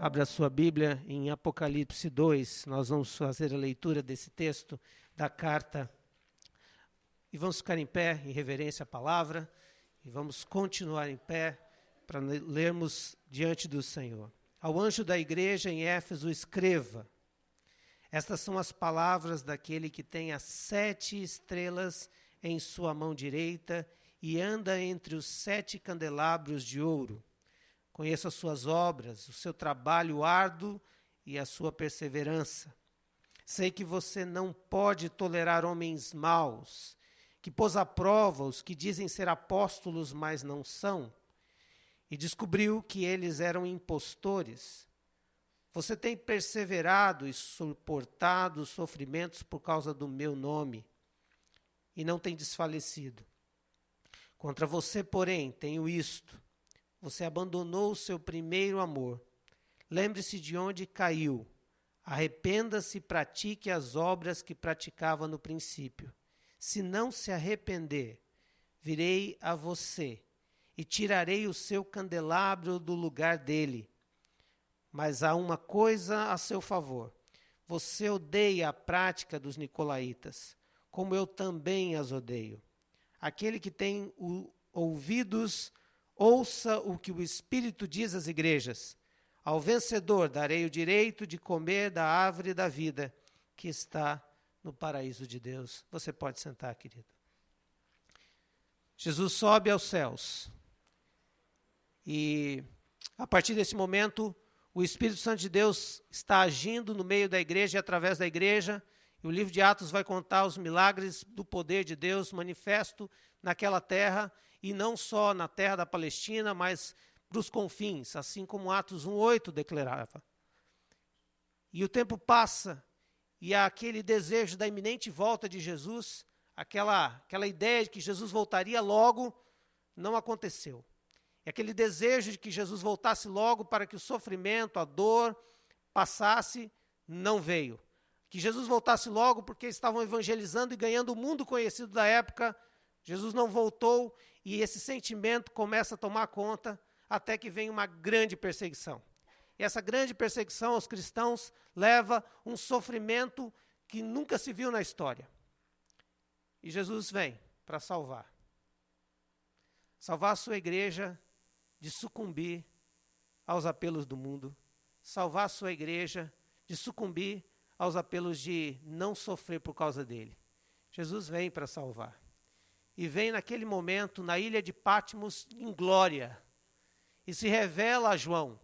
Abra a sua Bíblia em Apocalipse 2, nós vamos fazer a leitura desse texto da carta e vamos ficar em pé em reverência à palavra e vamos continuar em pé para lermos diante do Senhor. Ao anjo da igreja em Éfeso escreva: estas são as palavras daquele que tem as 7 estrelas em sua mão direita e anda entre os 7 candelabros de ouro. Conheço as suas obras, o seu trabalho árduo e a sua perseverança. Sei que você não pode tolerar homens maus, que pôs à prova os que dizem ser apóstolos, mas não são, e descobriu que eles eram impostores. Você tem perseverado e suportado os sofrimentos por causa do meu nome, e não tem desfalecido. Contra você, porém, tenho isto: você abandonou o seu primeiro amor. Lembre-se de onde caiu. Arrependa-se e pratique as obras que praticava no princípio. Se não se arrepender, virei a você e tirarei o seu candelabro do lugar dele. Mas há uma coisa a seu favor. Você odeia a prática dos nicolaítas, como eu também as odeio. Aquele que tem ouvidos, ouça o que o Espírito diz às igrejas. Ao vencedor darei o direito de comer da árvore da vida que está no paraíso de Deus. Você pode sentar, querido. Jesus sobe aos céus. E a partir desse momento, o Espírito Santo de Deus está agindo no meio da igreja e através da igreja. E o livro de Atos vai contar os milagres do poder de Deus manifesto naquela terra, e não só na terra da Palestina, mas para os confins, assim como Atos 1:8 declarava. E o tempo passa, e aquele desejo da iminente volta de Jesus, aquela ideia de que Jesus voltaria logo, não aconteceu. E aquele desejo de que Jesus voltasse logo para que o sofrimento, a dor passasse, não veio. Que Jesus voltasse logo porque estavam evangelizando e ganhando o mundo conhecido da época. Jesus não voltou e esse sentimento começa a tomar conta até que vem uma grande perseguição. E essa grande perseguição aos cristãos leva um sofrimento que nunca se viu na história. E Jesus vem para salvar. Salvar a sua igreja de sucumbir aos apelos do mundo. Salvar a sua igreja de sucumbir aos apelos de não sofrer por causa dele. Jesus vem para salvar. E vem naquele momento, na ilha de Patmos, em glória. E se revela a João.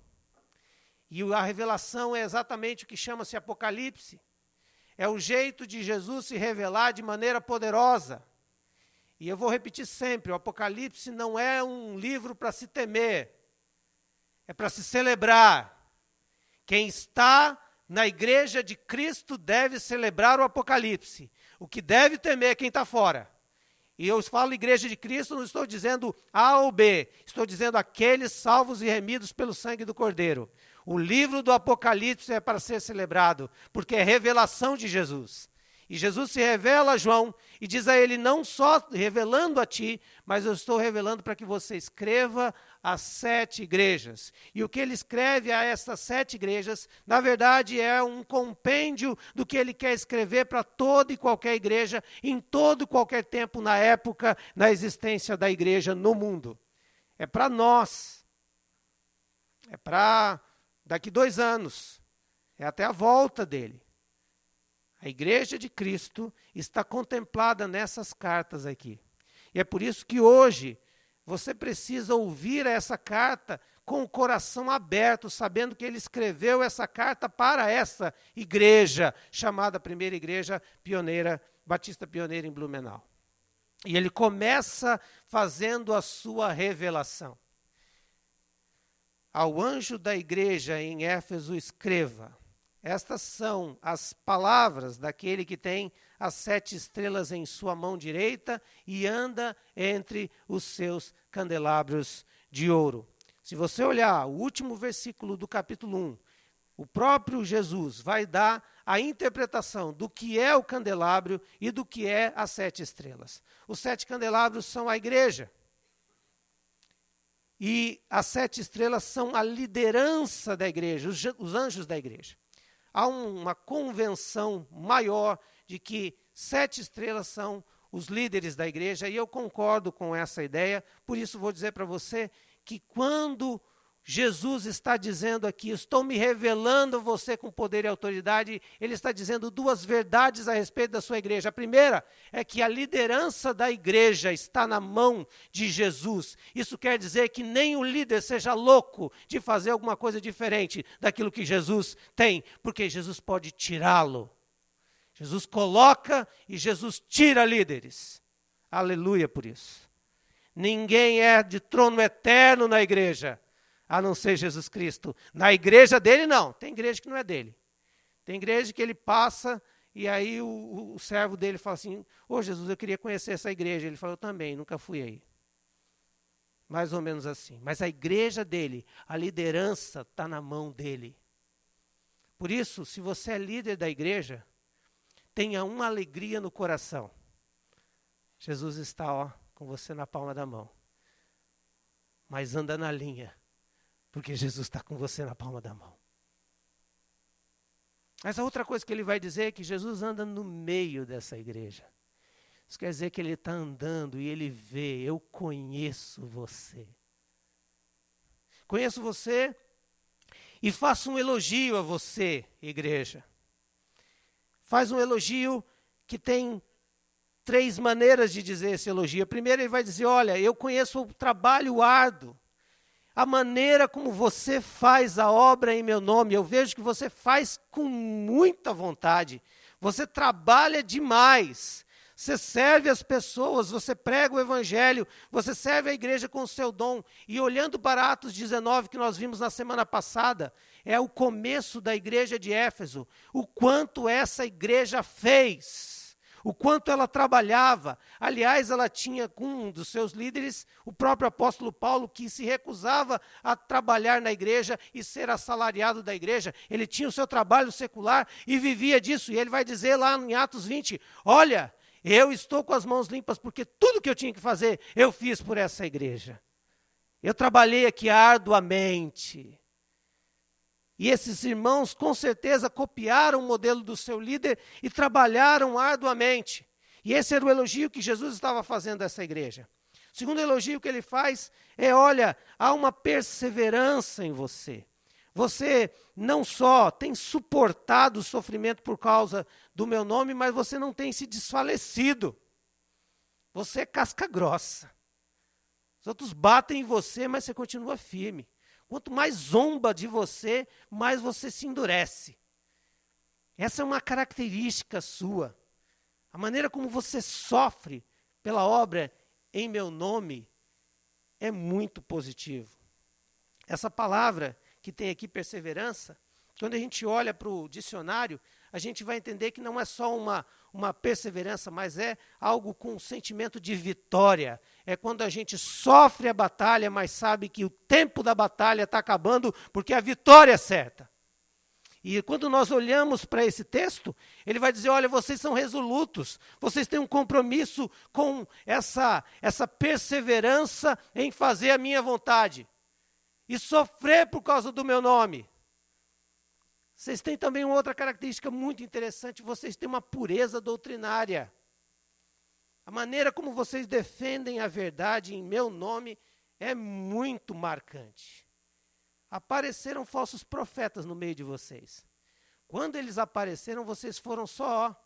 E a revelação é exatamente o que chama-se Apocalipse. É o jeito de Jesus se revelar de maneira poderosa. E eu vou repetir sempre, o Apocalipse não é um livro para se temer. É para se celebrar. Quem está na igreja de Cristo deve celebrar o Apocalipse. O que deve temer é quem está fora. E eu falo igreja de Cristo, não estou dizendo A ou B. Estou dizendo aqueles salvos e remidos pelo sangue do Cordeiro. O livro do Apocalipse é para ser celebrado, porque é revelação de Jesus. E Jesus se revela a João e diz a ele, não só revelando a ti, mas eu estou revelando para que você escreva as 7 igrejas. E o que ele escreve a essas 7 igrejas, na verdade é um compêndio do que ele quer escrever para toda e qualquer igreja, em todo e qualquer tempo, na época, na existência da igreja no mundo. É para nós. É para daqui 2 anos. É até a volta dele. A igreja de Cristo está contemplada nessas cartas aqui. E é por isso que hoje você precisa ouvir essa carta com o coração aberto, sabendo que ele escreveu essa carta para essa igreja, chamada Primeira Igreja Pioneira, Batista Pioneira em Blumenau. E ele começa fazendo a sua revelação. Ao anjo da igreja em Éfeso escreva: estas são as palavras daquele que tem as 7 estrelas em sua mão direita e anda entre os seus candelabros de ouro. Se você olhar o último versículo do capítulo 1, o próprio Jesus vai dar a interpretação do que é o candelabro e do que é as 7 estrelas. Os 7 candelabros são a igreja. E as 7 estrelas são a liderança da igreja, os anjos da igreja. Há uma convenção maior de que 7 estrelas são os líderes da igreja, e eu concordo com essa ideia. Por isso vou dizer para você que quando Jesus está dizendo aqui, estou me revelando a você com poder e autoridade, ele está dizendo 2 verdades a respeito da sua igreja. A primeira é que a liderança da igreja está na mão de Jesus. Isso quer dizer que nem o líder seja louco de fazer alguma coisa diferente daquilo que Jesus tem, porque Jesus pode tirá-lo. Jesus coloca e Jesus tira líderes. Aleluia por isso. Ninguém é de trono eterno na igreja, a não ser Jesus Cristo. Na igreja dele, não. Tem igreja que não é dele. Tem igreja que ele passa e aí o servo dele fala assim, ô Jesus, eu queria conhecer essa igreja. Ele falou, eu também, nunca fui aí. Mais ou menos assim. Mas a igreja dele, a liderança está na mão dele. Por isso, se você é líder da igreja, tenha uma alegria no coração. Jesus está com você na palma da mão. Mas anda na linha, porque Jesus está com você na palma da mão. Mas a outra coisa que ele vai dizer é que Jesus anda no meio dessa igreja. Isso quer dizer que ele está andando e ele vê, eu conheço você. Conheço você e faço um elogio a você, igreja. Faz um elogio que tem 3 maneiras de dizer esse elogio. Primeiro ele vai dizer, olha, eu conheço o trabalho árduo. A maneira como você faz a obra em meu nome, eu vejo que você faz com muita vontade. Você trabalha demais. Você serve as pessoas, você prega o evangelho, você serve a igreja com o seu dom. E olhando para Atos 19, que nós vimos na semana passada, é o começo da igreja de Éfeso. O quanto essa igreja fez. O quanto ela trabalhava. Aliás, ela tinha com um dos seus líderes, o próprio apóstolo Paulo, que se recusava a trabalhar na igreja e ser assalariado da igreja. Ele tinha o seu trabalho secular e vivia disso. E ele vai dizer lá em Atos 20, olha, eu estou com as mãos limpas porque tudo que eu tinha que fazer, eu fiz por essa igreja. Eu trabalhei aqui arduamente. E esses irmãos, com certeza, copiaram o modelo do seu líder e trabalharam arduamente. E esse era o elogio que Jesus estava fazendo a essa igreja. O segundo elogio que ele faz é, olha, há uma perseverança em você. Você não só tem suportado o sofrimento por causa do meu nome, mas você não tem se desfalecido. Você é casca grossa. Os outros batem em você, mas você continua firme. Quanto mais zomba de você, mais você se endurece. Essa é uma característica sua. A maneira como você sofre pela obra em meu nome é muito positivo. Essa palavra que tem aqui, perseverança, quando a gente olha para o dicionário, a gente vai entender que não é só uma perseverança, mas é algo com um sentimento de vitória. É quando a gente sofre a batalha, mas sabe que o tempo da batalha está acabando, porque a vitória é certa. E quando nós olhamos para esse texto, ele vai dizer, olha, vocês são resolutos, vocês têm um compromisso com essa perseverança em fazer a minha vontade. E sofrer por causa do meu nome. Vocês têm também uma outra característica muito interessante, vocês têm uma pureza doutrinária. A maneira como vocês defendem a verdade em meu nome é muito marcante. Apareceram falsos profetas no meio de vocês. Quando eles apareceram, vocês foram só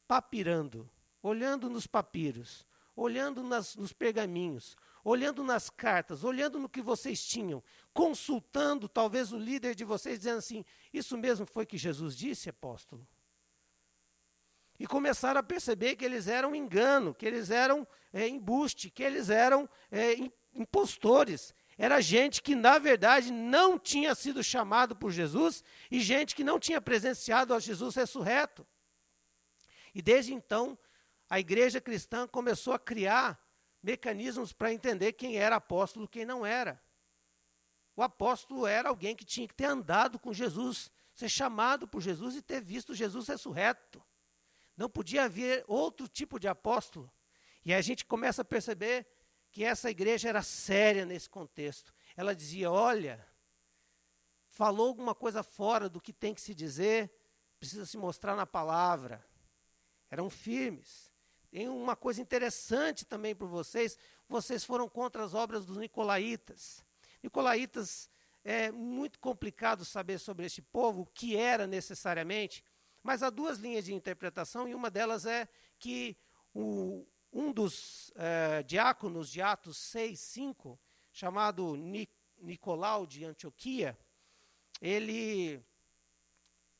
papirando, olhando nos papiros, olhando nos pergaminhos, olhando nas cartas, olhando no que vocês tinham, consultando talvez o líder de vocês, dizendo assim, isso mesmo foi que Jesus disse, apóstolo? E começaram a perceber que eles eram engano, que eles eram embuste, que eles eram impostores. Era gente que, na verdade, não tinha sido chamado por Jesus e gente que não tinha presenciado a Jesus ressurreto. E desde então, a igreja cristã começou a criar mecanismos para entender quem era apóstolo e quem não era. O apóstolo era alguém que tinha que ter andado com Jesus, ser chamado por Jesus e ter visto Jesus ressurreto. Não podia haver outro tipo de apóstolo. E aí a gente começa a perceber que essa igreja era séria nesse contexto. Ela dizia, olha, falou alguma coisa fora do que tem que se dizer, precisa se mostrar na palavra. Eram firmes. Tem uma coisa interessante também para vocês foram contra as obras dos nicolaítas. Nicolaítas, é muito complicado saber sobre este povo, o que era necessariamente, mas há duas linhas de interpretação, e uma delas é que um dos diáconos de Atos 6:5, chamado Nicolau de Antioquia, ele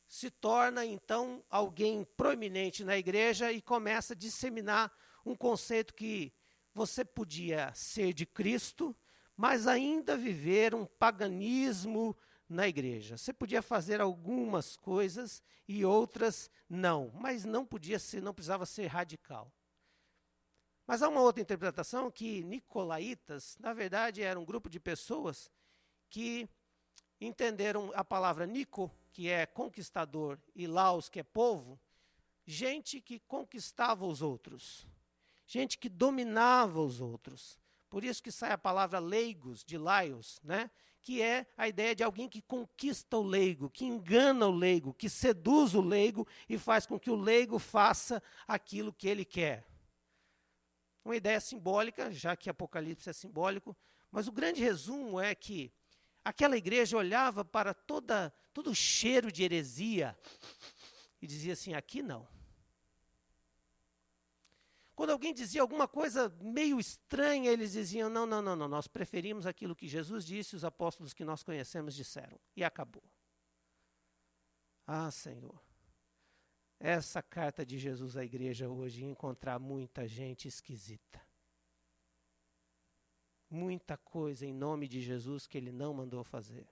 se torna, então, alguém proeminente na igreja e começa a disseminar um conceito que você podia ser de Cristo, mas ainda viver um paganismo na igreja. Você podia fazer algumas coisas e outras não, mas não precisava ser radical. Mas há uma outra interpretação que nicolaítas, na verdade, era um grupo de pessoas que entenderam a palavra Nico, que é conquistador, e Laos, que é povo, gente que conquistava os outros, gente que dominava os outros. Por isso que sai a palavra leigos, de laios, né? Que é a ideia de alguém que conquista o leigo, que engana o leigo, que seduz o leigo e faz com que o leigo faça aquilo que ele quer. Uma ideia simbólica, já que Apocalipse é simbólico, mas o grande resumo é que aquela igreja olhava para todo o cheiro de heresia e dizia assim, aqui não. Quando alguém dizia alguma coisa meio estranha, eles diziam, não, nós preferimos aquilo que Jesus disse, os apóstolos que nós conhecemos disseram. E acabou. Ah, Senhor, essa carta de Jesus à igreja hoje ia encontrar muita gente esquisita. Muita coisa em nome de Jesus que ele não mandou fazer.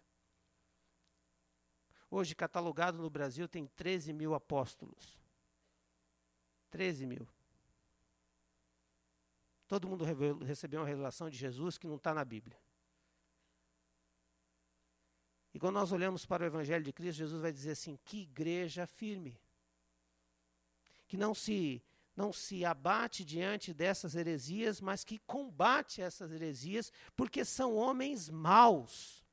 Hoje, catalogado no Brasil, tem 13 mil apóstolos. 13 mil. Todo mundo recebeu uma revelação de Jesus que não está na Bíblia. E quando nós olhamos para o Evangelho de Cristo, Jesus vai dizer assim, que igreja firme. Que não se abate diante dessas heresias, mas que combate essas heresias, porque são homens maus.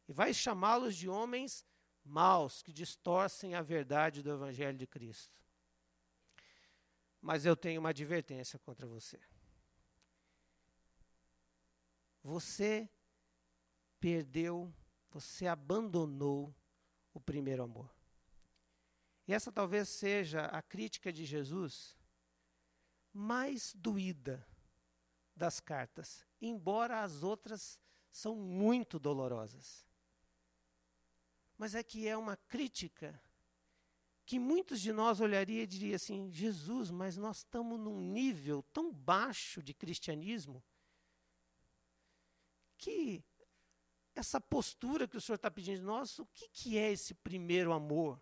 E vai chamá-los de homens maus, que distorcem a verdade do Evangelho de Cristo. Mas eu tenho uma advertência contra você. Você perdeu, você abandonou o primeiro amor. E essa talvez seja a crítica de Jesus mais doída das cartas, embora as outras são muito dolorosas. Mas é que é uma crítica que muitos de nós olhariam e diriam assim, Jesus, mas nós estamos num nível tão baixo de cristianismo que essa postura que o Senhor está pedindo de nós, o que é esse primeiro amor?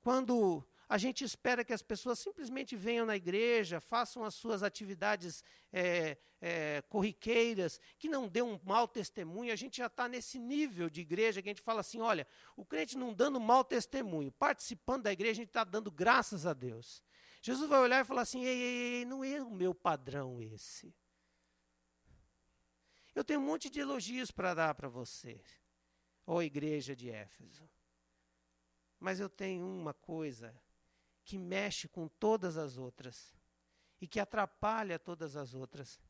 Quando a gente espera que as pessoas simplesmente venham na igreja, façam as suas atividades corriqueiras, que não dê um mau testemunho, a gente já está nesse nível de igreja que a gente fala assim, olha, o crente não dando mau testemunho, participando da igreja, a gente está dando graças a Deus. Jesus vai olhar e falar assim, ei, não é o meu padrão esse. Eu tenho um monte de elogios para dar para você, ó igreja de Éfeso. Mas eu tenho uma coisa que mexe com todas as outras e que atrapalha todas as outras.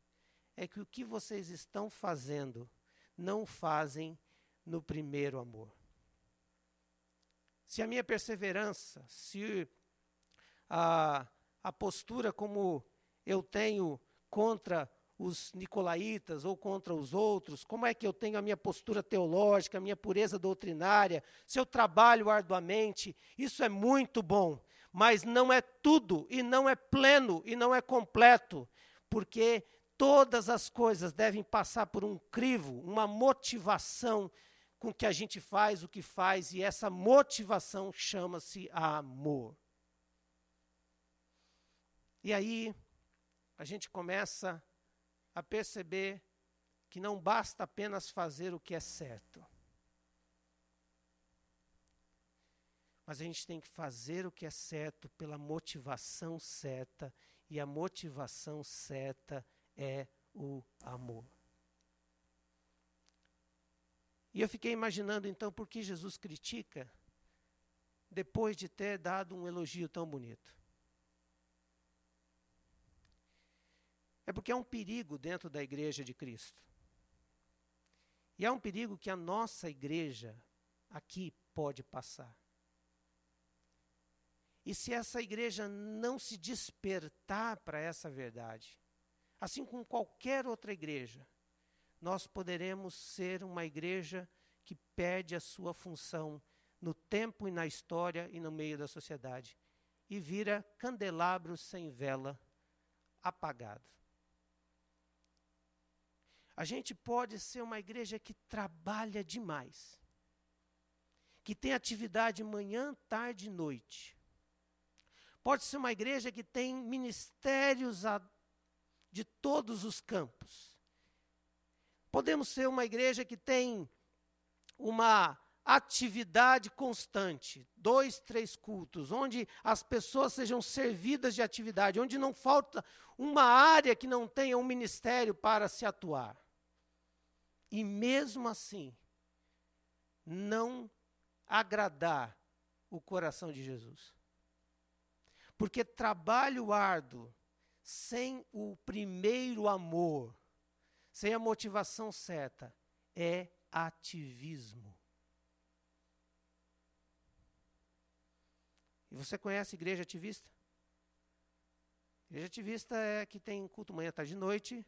É que o que vocês estão fazendo, não fazem no primeiro amor. Se a minha perseverança, se a postura como eu tenho contra os nicolaítas ou contra os outros, como é que eu tenho a minha postura teológica, a minha pureza doutrinária, se eu trabalho arduamente, isso é muito bom, mas não é tudo, e não é pleno, e não é completo, porque todas as coisas devem passar por um crivo, uma motivação com que a gente faz o que faz, e essa motivação chama-se amor. E aí, a gente começa a perceber que não basta apenas fazer o que é certo. Mas a gente tem que fazer o que é certo pela motivação certa, e a motivação certa é o amor. E eu fiquei imaginando, então, por que Jesus critica depois de ter dado um elogio tão bonito. É porque há um perigo dentro da igreja de Cristo. E há um perigo que a nossa igreja aqui pode passar. E se essa igreja não se despertar para essa verdade, assim como qualquer outra igreja, nós poderemos ser uma igreja que perde a sua função no tempo e na história e no meio da sociedade, e vira candelabro sem vela, apagado. A gente pode ser uma igreja que trabalha demais, que tem atividade manhã, tarde e noite. Pode ser uma igreja que tem ministérios de todos os campos. Podemos ser uma igreja que tem uma atividade constante, 2, 3 cultos, onde as pessoas sejam servidas de atividade, onde não falta uma área que não tenha um ministério para se atuar. E mesmo assim, não agradar o coração de Jesus. Porque trabalho árduo, sem o primeiro amor, sem a motivação certa, é ativismo. E você conhece igreja ativista? Igreja ativista é que tem culto manhã, tarde e noite,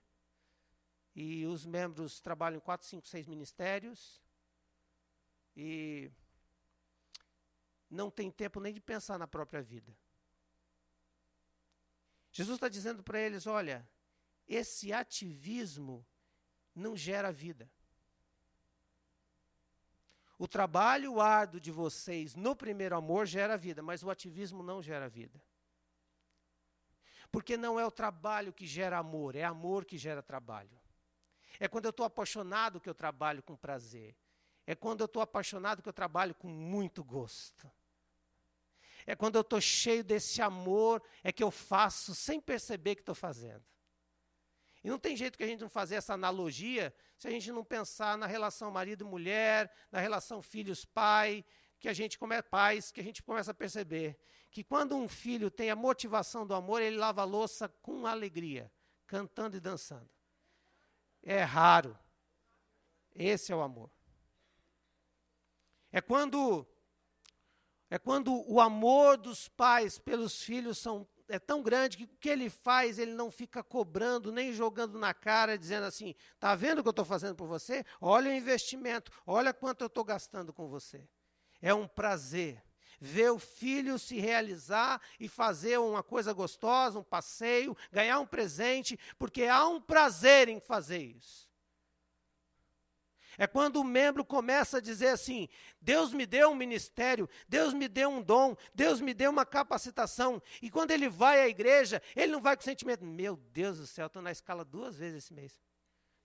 e os membros trabalham em 4, 5, 6 ministérios, e não tem tempo nem de pensar na própria vida. Jesus está dizendo para eles, olha, esse ativismo não gera vida. O trabalho árduo de vocês no primeiro amor gera vida, mas o ativismo não gera vida. Porque não é o trabalho que gera amor, é amor que gera trabalho. É quando eu estou apaixonado que eu trabalho com prazer. É quando eu estou apaixonado que eu trabalho com muito gosto. É quando eu estou cheio desse amor, é que eu faço sem perceber que estou fazendo. E não tem jeito que a gente não fazer essa analogia se a gente não pensar na relação marido e mulher, na relação filhos-pai, que a gente começa a perceber que quando um filho tem a motivação do amor, ele lava a louça com alegria, cantando e dançando. É raro. Esse é o amor. É quando o amor dos pais pelos filhos é tão grande que o que ele faz, ele não fica cobrando, nem jogando na cara, dizendo assim, está vendo o que eu estou fazendo por você? Olha o investimento, olha quanto eu estou gastando com você. É um prazer ver o filho se realizar e fazer uma coisa gostosa, um passeio, ganhar um presente, porque há um prazer em fazer isso. É quando o membro começa a dizer assim, Deus me deu um ministério, Deus me deu um dom, Deus me deu uma capacitação. E quando ele vai à igreja, ele não vai com o sentimento, meu Deus do céu, estou na escala 2 vezes esse mês.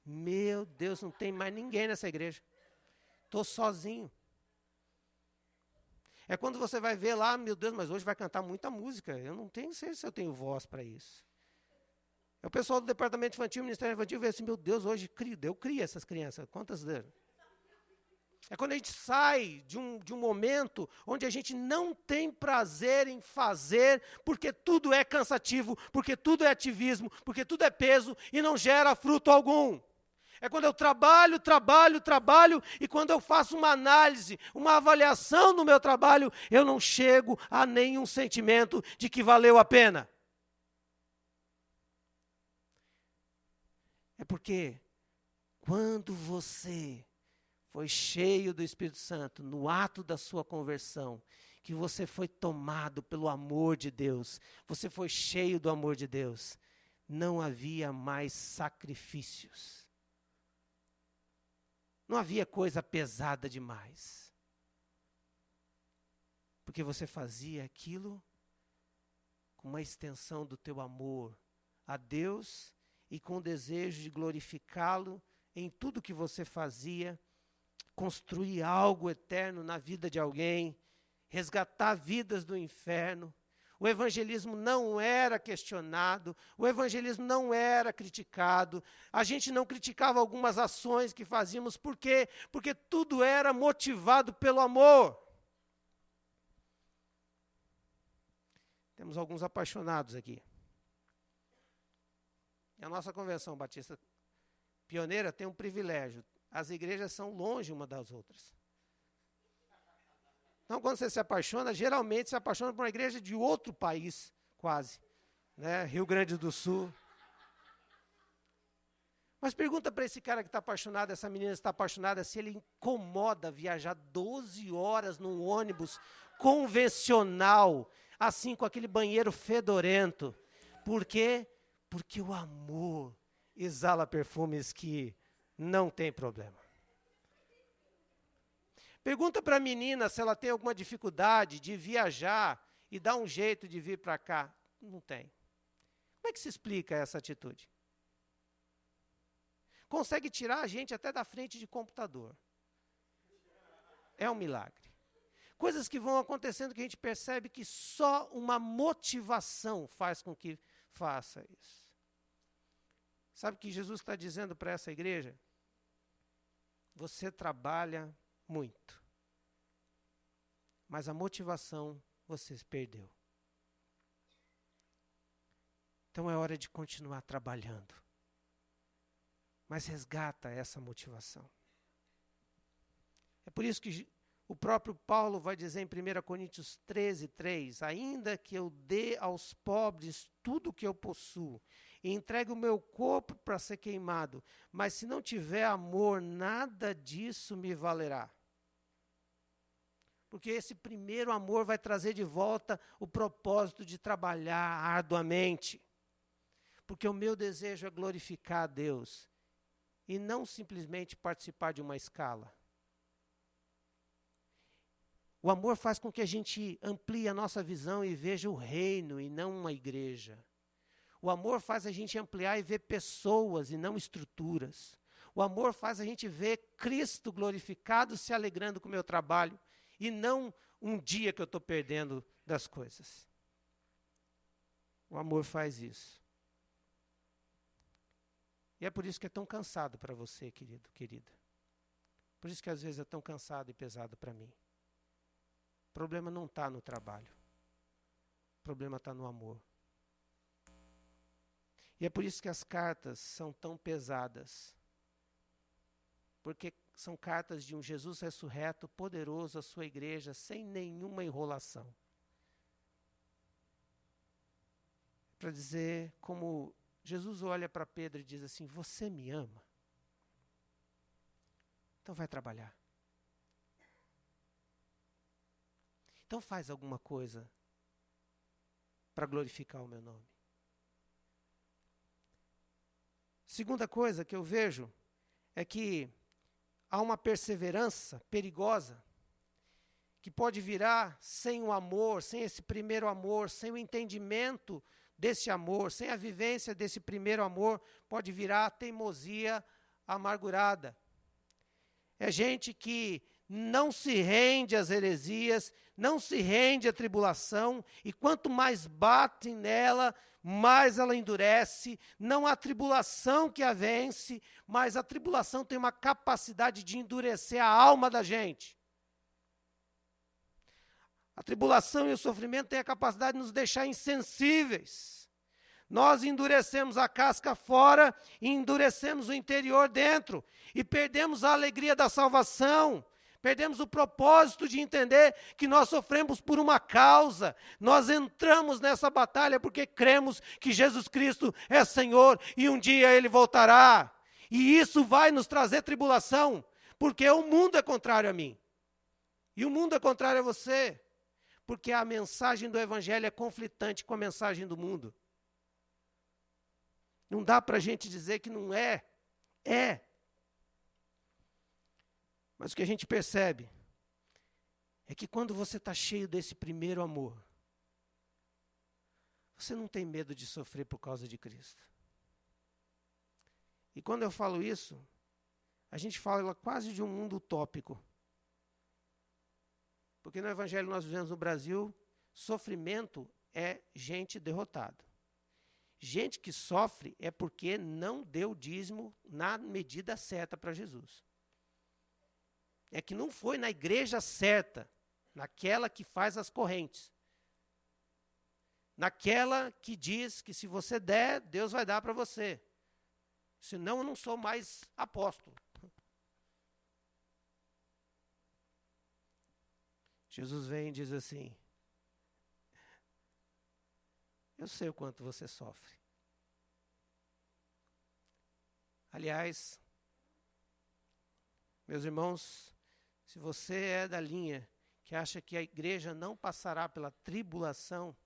Meu Deus, não tem mais ninguém nessa igreja. Estou sozinho. É quando você vai ver lá, meu Deus, mas hoje vai cantar muita música. Eu não sei se eu tenho voz para isso. É o pessoal do departamento infantil, Ministério Infantil, vê assim, meu Deus, hoje eu crio essas crianças. Quantas deram? É quando a gente sai de um momento onde a gente não tem prazer em fazer, porque tudo é cansativo, porque tudo é ativismo, porque tudo é peso e não gera fruto algum. É quando eu trabalho, e quando eu faço uma análise, uma avaliação do meu trabalho, eu não chego a nenhum sentimento de que valeu a pena. É porque quando você foi cheio do Espírito Santo, no ato da sua conversão, que você foi tomado pelo amor de Deus, você foi cheio do amor de Deus, não havia mais sacrifícios. Não havia coisa pesada demais. Porque você fazia aquilo com uma extensão do teu amor a Deus e com o desejo de glorificá-lo em tudo que você fazia, construir algo eterno na vida de alguém, resgatar vidas do inferno. o evangelismo não era questionado, o evangelismo não era criticado, a gente não criticava algumas ações que fazíamos, por quê? Porque tudo era motivado pelo amor. Temos alguns apaixonados aqui. E a nossa Convenção Batista Pioneira tem um privilégio, as igrejas são longe uma das outras. Então, quando você se apaixona, geralmente se apaixona por uma igreja de outro país, quase. Né? Rio Grande do Sul. Mas pergunta para esse cara que está apaixonado, essa menina que está apaixonada, se ele incomoda viajar 12 horas num ônibus convencional, assim, com aquele banheiro fedorento. Por quê? Porque o amor exala perfumes que não tem problema. Pergunta para a menina se ela tem alguma dificuldade de viajar e dar um jeito de vir para cá. Não tem. Como é que se explica essa atitude? Consegue tirar a gente até da frente de computador. É um milagre. Coisas que vão acontecendo que a gente percebe que só uma motivação faz com que faça isso. Sabe o que Jesus está dizendo para essa igreja? Você trabalha muito. Mas a motivação você perdeu. Então é hora de continuar trabalhando. Mas resgata essa motivação. É por isso que o próprio Paulo vai dizer em 1 Coríntios 13:3, ainda que eu dê aos pobres tudo o que eu possuo, e entregue o meu corpo para ser queimado, mas se não tiver amor, nada disso me valerá. Porque esse primeiro amor vai trazer de volta o propósito de trabalhar arduamente. Porque o meu desejo é glorificar a Deus e não simplesmente participar de uma escala. O amor faz com que a gente amplie a nossa visão e veja o reino e não uma igreja. O amor faz a gente ampliar e ver pessoas e não estruturas. O amor faz a gente ver Cristo glorificado se alegrando com o meu trabalho e não um dia que eu estou perdendo das coisas. O amor faz isso. E é por isso que é tão cansado para você, querido, querida. Por isso que às vezes é tão cansado e pesado para mim. O problema não está no trabalho. O problema está no amor. E é por isso que as cartas são tão pesadas. Porque são cartas de um Jesus ressurreto, poderoso, à sua igreja, sem nenhuma enrolação. Para dizer, como Jesus olha para Pedro e diz assim, você me ama? Então vai trabalhar. Então faz alguma coisa para glorificar o meu nome. Segunda coisa que eu vejo é que há uma perseverança perigosa que pode virar sem o amor, sem esse primeiro amor, sem o entendimento desse amor, sem a vivência desse primeiro amor, pode virar teimosia amargurada. É gente que não se rende às heresias, não se rende à tribulação, e quanto mais batem nela, mais ela endurece. Não há tribulação que a vence, mas a tribulação tem uma capacidade de endurecer a alma da gente. A tribulação e o sofrimento têm a capacidade de nos deixar insensíveis. Nós endurecemos a casca fora e endurecemos o interior dentro, e perdemos a alegria da salvação. Perdemos o propósito de entender que nós sofremos por uma causa. Nós entramos nessa batalha porque cremos que Jesus Cristo é Senhor e um dia Ele voltará. E isso vai nos trazer tribulação, porque o mundo é contrário a mim. E o mundo é contrário a você, porque a mensagem do Evangelho é conflitante com a mensagem do mundo. Não dá para a gente dizer que não é. É. Mas o que a gente percebe é que quando você está cheio desse primeiro amor, você não tem medo de sofrer por causa de Cristo. E quando eu falo isso, a gente fala quase de um mundo utópico. Porque no Evangelho nós vivemos no Brasil, sofrimento é gente derrotada. Gente que sofre é porque não deu dízimo na medida certa para Jesus. É que não foi na igreja certa, naquela que faz as correntes. Naquela que diz que se você der, Deus vai dar para você. Senão eu não sou mais apóstolo. Jesus vem e diz assim: eu sei o quanto você sofre. Aliás, meus irmãos, se você é da linha que acha que a igreja não passará pela tribulação,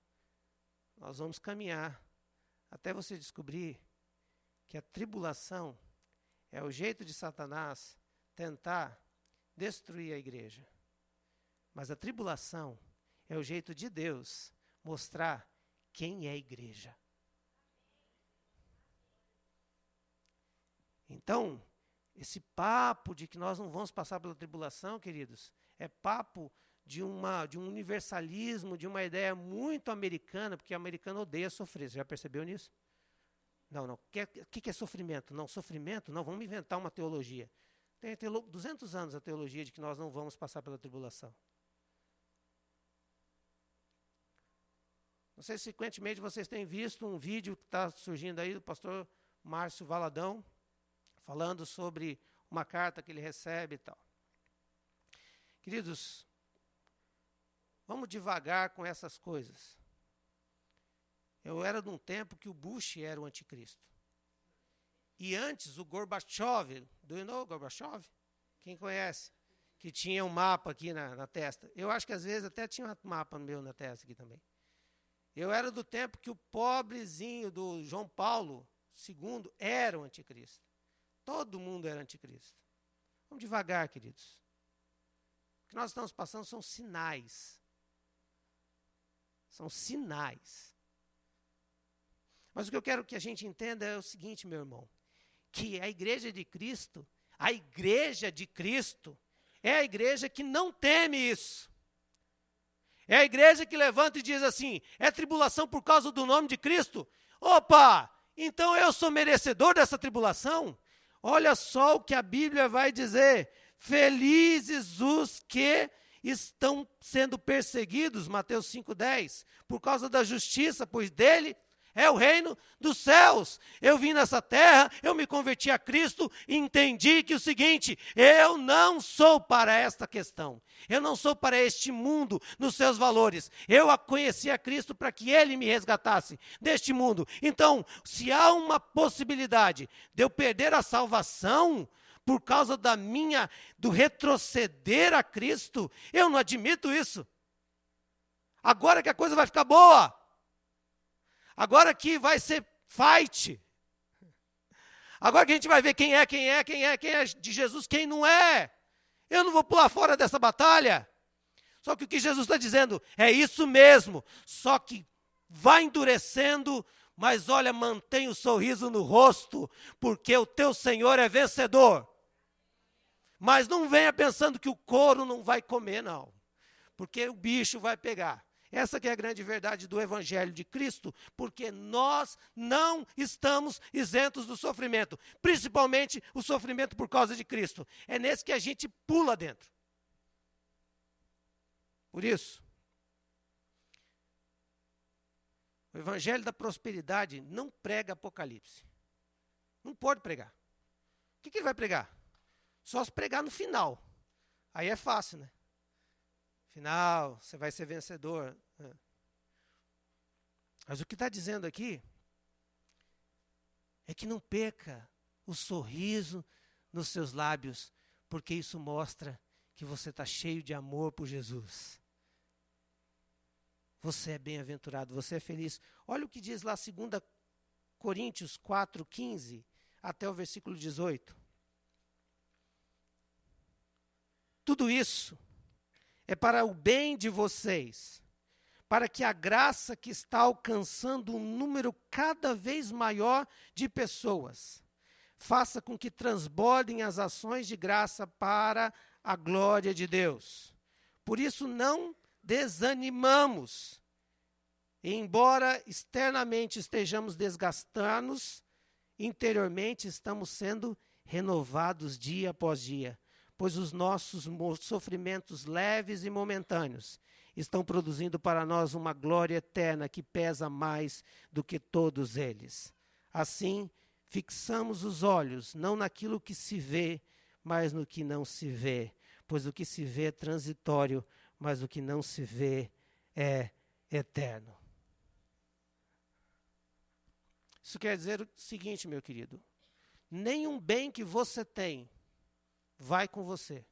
nós vamos caminhar até você descobrir que a tribulação é o jeito de Satanás tentar destruir a igreja. Mas a tribulação é o jeito de Deus mostrar quem é a igreja. Então, esse papo de que nós não vamos passar pela tribulação, queridos, é papo de um universalismo, de uma ideia muito americana, porque o americano odeia sofrer. Você já percebeu nisso? Não. O que é sofrimento? Não, sofrimento? Não, vamos inventar uma teologia. Tem 200 anos a teologia de que nós não vamos passar pela tribulação. Não sei se frequentemente vocês têm visto um vídeo que está surgindo aí do pastor Márcio Valadão, falando sobre uma carta que ele recebe e tal. Queridos, vamos devagar com essas coisas. Eu era de um tempo que o Bush era o anticristo. E antes o Gorbachev, do you know Gorbachev? Quem conhece? Que tinha um mapa aqui na testa. Eu acho que às vezes até tinha um mapa meu na testa aqui também. Eu era do tempo que o pobrezinho do João Paulo II era o anticristo. Todo mundo era anticristo. Vamos devagar, queridos. O que nós estamos passando são sinais. São sinais. Mas o que eu quero que a gente entenda é o seguinte, meu irmão, que a igreja de Cristo é a igreja que não teme isso. É a igreja que levanta e diz assim: é tribulação por causa do nome de Cristo? Opa, então eu sou merecedor dessa tribulação? Olha só o que a Bíblia vai dizer: felizes os que estão sendo perseguidos, Mateus 5,10, por causa da justiça, pois dele é o reino dos céus. Eu vim nessa terra, eu me converti a Cristo e entendi que o seguinte: eu não sou para esta questão. Eu não sou para este mundo nos seus valores. Eu conheci a Cristo para que Ele me resgatasse deste mundo. Então, se há uma possibilidade de eu perder a salvação por causa do retroceder a Cristo, eu não admito isso. Agora que a coisa vai ficar boa. Agora que vai ser fight. Agora que a gente vai ver quem é de Jesus, quem não é. Eu não vou pular fora dessa batalha. Só que o que Jesus está dizendo é isso mesmo. Só que vai endurecendo, mas olha, mantém o sorriso no rosto, porque o teu Senhor é vencedor. Mas não venha pensando que o couro não vai comer, não. Porque o bicho vai pegar. Essa que é a grande verdade do Evangelho de Cristo, porque nós não estamos isentos do sofrimento, principalmente o sofrimento por causa de Cristo. É nesse que a gente pula dentro. Por isso, o Evangelho da prosperidade não prega Apocalipse. Não pode pregar. O que ele vai pregar? Só se pregar no final. Aí é fácil, né? Final, você vai ser vencedor. Mas o que está dizendo aqui é que não perca o sorriso nos seus lábios, porque isso mostra que você está cheio de amor por Jesus. Você é bem-aventurado, você é feliz. Olha o que diz lá 2 Coríntios 4:15 até o versículo 18. Tudo isso é para o bem de vocês, para que a graça que está alcançando um número cada vez maior de pessoas faça com que transbordem as ações de graça para a glória de Deus. Por isso não desanimamos. E embora externamente estejamos desgastados, interiormente estamos sendo renovados dia após dia, pois os nossos sofrimentos leves e momentâneos estão produzindo para nós uma glória eterna que pesa mais do que todos eles. Assim, fixamos os olhos não naquilo que se vê, mas no que não se vê, pois o que se vê é transitório, mas o que não se vê é eterno. Isso quer dizer o seguinte, meu querido: nenhum bem que você tem vai com você.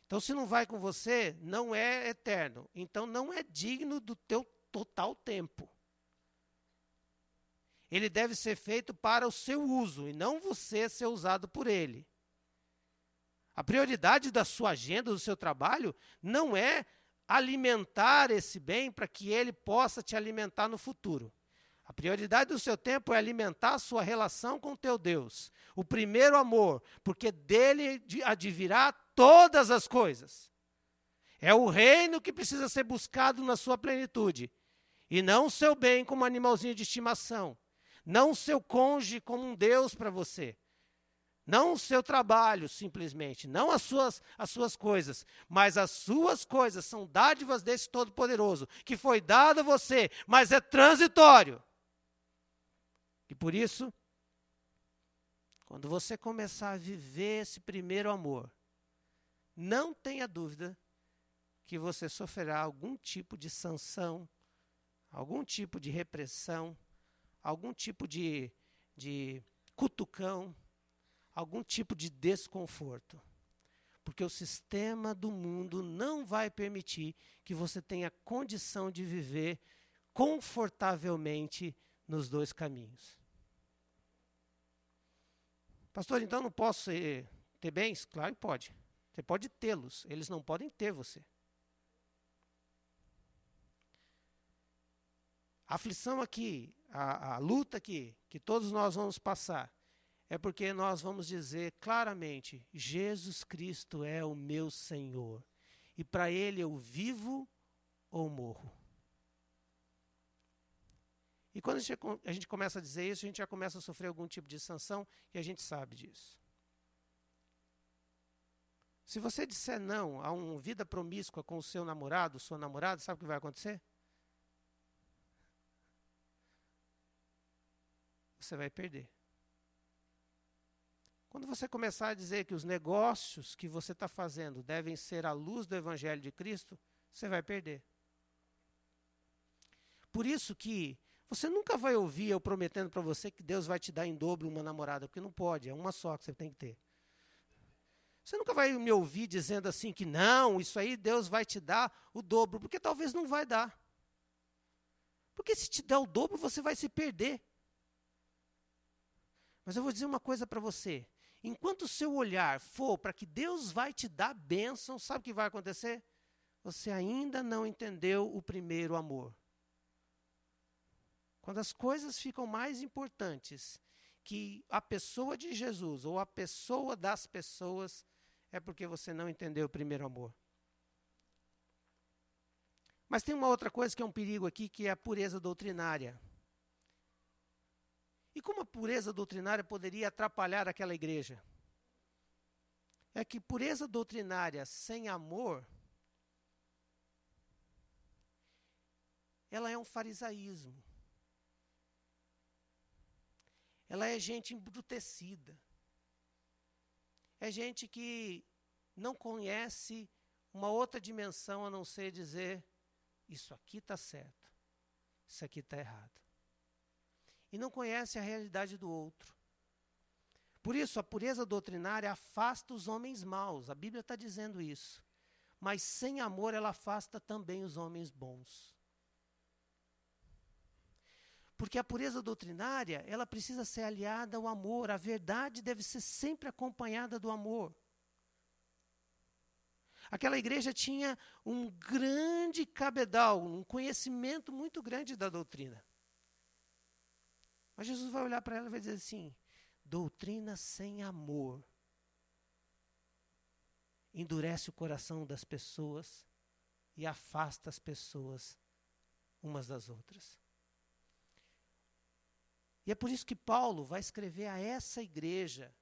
Então, se não vai com você, não é eterno. Então, não é digno do teu total tempo. Ele deve ser feito para o seu uso e não você ser usado por ele. A prioridade da sua agenda, do seu trabalho, não é alimentar esse bem para que ele possa te alimentar no futuro. A prioridade do seu tempo é alimentar a sua relação com o teu Deus, o primeiro amor, porque dele advirá todas as coisas. É o reino que precisa ser buscado na sua plenitude, e não o seu bem como animalzinho de estimação, não o seu cônjuge como um Deus para você. Não o seu trabalho, simplesmente, não as suas coisas, mas as suas coisas são dádivas desse Todo-Poderoso, que foi dado a você, mas é transitório. E por isso, quando você começar a viver esse primeiro amor, não tenha dúvida que você sofrerá algum tipo de sanção, algum tipo de repressão, algum tipo de cutucão, algum tipo de desconforto. Porque o sistema do mundo não vai permitir que você tenha condição de viver confortavelmente nos dois caminhos. Pastor, então não posso ter bens? Claro que pode. Você pode tê-los, eles não podem ter você. A aflição aqui, a luta aqui, que todos nós vamos passar, é porque nós vamos dizer claramente: Jesus Cristo é o meu Senhor, e para Ele eu vivo ou morro. E quando a gente começa a dizer isso, a gente já começa a sofrer algum tipo de sanção, e a gente sabe disso. Se você disser não a uma vida promíscua com o seu namorado, sua namorada, sabe o que vai acontecer? Você vai perder. Quando você começar a dizer que os negócios que você está fazendo devem ser à luz do Evangelho de Cristo, você vai perder. Por isso que você nunca vai ouvir eu prometendo para você que Deus vai te dar em dobro uma namorada, porque não pode, é uma só que você tem que ter. Você nunca vai me ouvir dizendo assim que não, isso aí Deus vai te dar o dobro, porque talvez não vai dar. Porque se te der o dobro, você vai se perder. Mas eu vou dizer uma coisa para você. Enquanto o seu olhar for para que Deus vai te dar bênção, sabe o que vai acontecer? Você ainda não entendeu o primeiro amor. Quando as coisas ficam mais importantes que a pessoa de Jesus ou a pessoa das pessoas, é porque você não entendeu o primeiro amor. Mas tem uma outra coisa que é um perigo aqui, que é a pureza doutrinária. E como a pureza doutrinária poderia atrapalhar aquela igreja? É que pureza doutrinária sem amor, ela é um farisaísmo. Ela é gente embrutecida. É gente que não conhece uma outra dimensão a não ser dizer: isso aqui está certo, isso aqui está errado. E não conhece a realidade do outro. Por isso, a pureza doutrinária afasta os homens maus. A Bíblia está dizendo isso. Mas sem amor, ela afasta também os homens bons. Porque a pureza doutrinária, ela precisa ser aliada ao amor. A verdade deve ser sempre acompanhada do amor. Aquela igreja tinha um grande cabedal, um conhecimento muito grande da doutrina. Mas Jesus vai olhar para ela e vai dizer assim: doutrina sem amor endurece o coração das pessoas e afasta as pessoas umas das outras. E é por isso que Paulo vai escrever a essa igreja,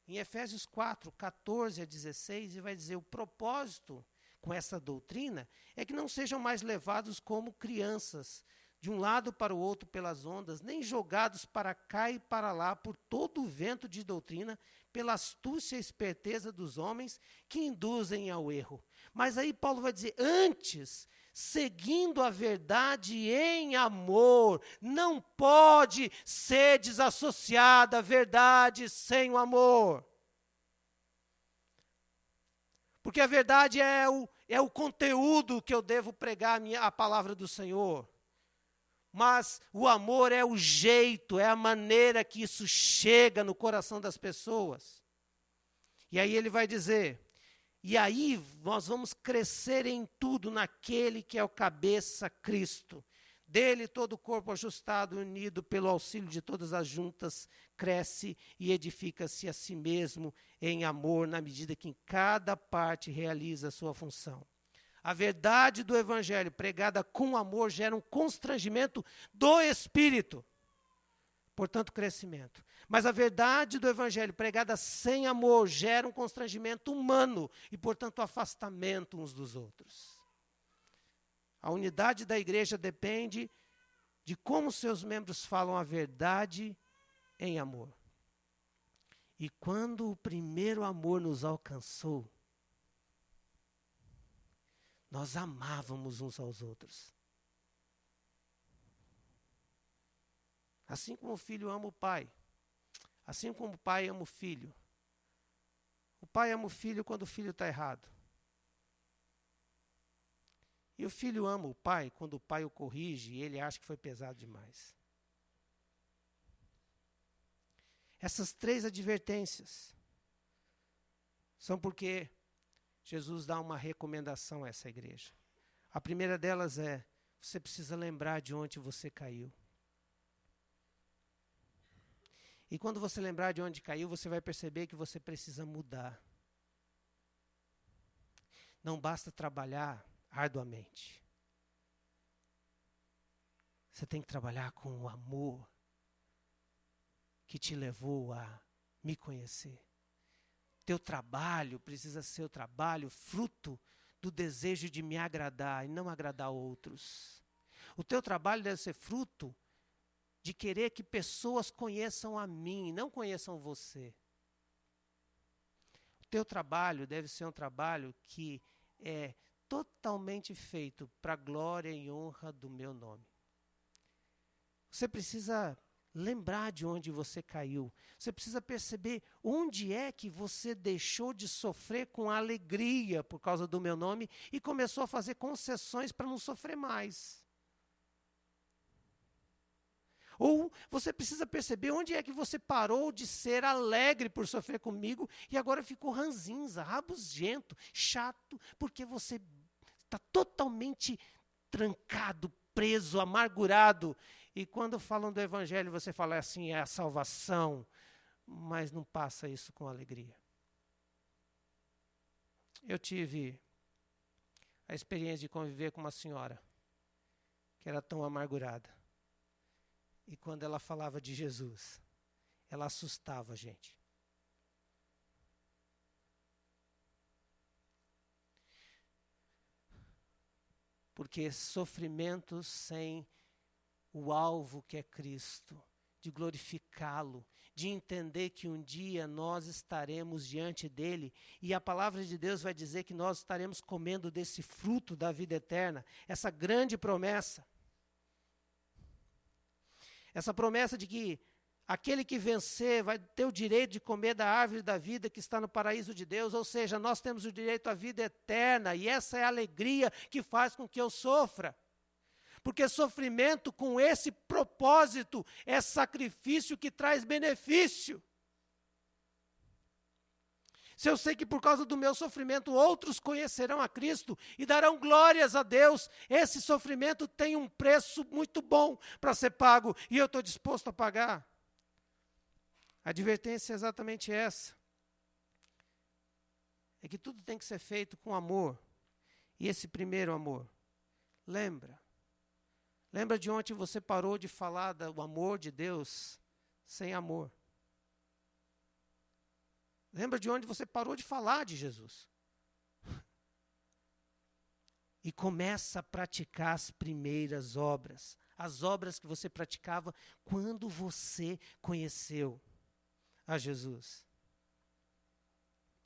em Efésios 4, 14 a 16, e vai dizer: o propósito com essa doutrina é que não sejam mais levados como crianças, de um lado para o outro pelas ondas, nem jogados para cá e para lá por todo o vento de doutrina, pela astúcia e esperteza dos homens que induzem ao erro. Mas aí Paulo vai dizer: antes, seguindo a verdade em amor, não pode ser desassociada a verdade sem o amor. Porque a verdade é o conteúdo que eu devo pregar a palavra do Senhor. Mas o amor é o jeito, é a maneira que isso chega no coração das pessoas. E aí ele vai dizer: e aí nós vamos crescer em tudo naquele que é o cabeça, Cristo. Dele todo o corpo ajustado, unido pelo auxílio de todas as juntas, cresce e edifica-se a si mesmo em amor, na medida que em cada parte realiza a sua função. A verdade do Evangelho pregada com amor gera um constrangimento do Espírito, portanto crescimento. Mas a verdade do Evangelho pregada sem amor gera um constrangimento humano e, portanto, afastamento uns dos outros. A unidade da igreja depende de como seus membros falam a verdade em amor. E quando o primeiro amor nos alcançou, nós amávamos uns aos outros. Assim como o filho ama o pai, assim como o pai ama o filho. O pai ama o filho quando o filho está errado. E o filho ama o pai quando o pai o corrige e ele acha que foi pesado demais. Essas 3 advertências são porque Jesus dá uma recomendação a essa igreja. A primeira delas é: você precisa lembrar de onde você caiu. E quando você lembrar de onde caiu, você vai perceber que você precisa mudar. Não basta trabalhar arduamente. Você tem que trabalhar com o amor que te levou a me conhecer. Teu trabalho precisa ser o trabalho fruto do desejo de me agradar e não agradar outros. O teu trabalho deve ser fruto de querer que pessoas conheçam a mim, não conheçam você. O teu trabalho deve ser um trabalho que é totalmente feito para a glória e honra do meu nome. Você precisa lembrar de onde você caiu. Você precisa perceber onde é que você deixou de sofrer com alegria por causa do meu nome e começou a fazer concessões para não sofrer mais. Ou você precisa perceber onde é que você parou de ser alegre por sofrer comigo e agora ficou ranzinza, rabugento, chato, porque você está totalmente trancado, preso, amargurado. E quando falam do Evangelho, você fala assim: é a salvação, mas não passa isso com alegria. Eu tive a experiência de conviver com uma senhora que era tão amargurada. E quando ela falava de Jesus, ela assustava a gente. Porque sofrimentos sem o alvo que é Cristo, de glorificá-lo, de entender que um dia nós estaremos diante dele e a palavra de Deus vai dizer que nós estaremos comendo desse fruto da vida eterna, essa grande promessa. Essa promessa de que aquele que vencer vai ter o direito de comer da árvore da vida que está no paraíso de Deus, ou seja, nós temos o direito à vida eterna, e essa é a alegria que faz com que eu sofra. Porque sofrimento com esse propósito é sacrifício que traz benefício. Se eu sei que por causa do meu sofrimento outros conhecerão a Cristo e darão glórias a Deus, esse sofrimento tem um preço muito bom para ser pago e eu estou disposto a pagar. A advertência é exatamente essa. É que tudo tem que ser feito com amor. E esse primeiro amor, lembra de onde você parou de falar do amor de Deus sem amor. Lembra de onde você parou de falar de Jesus. E começa a praticar as primeiras obras. As obras que você praticava quando você conheceu a Jesus.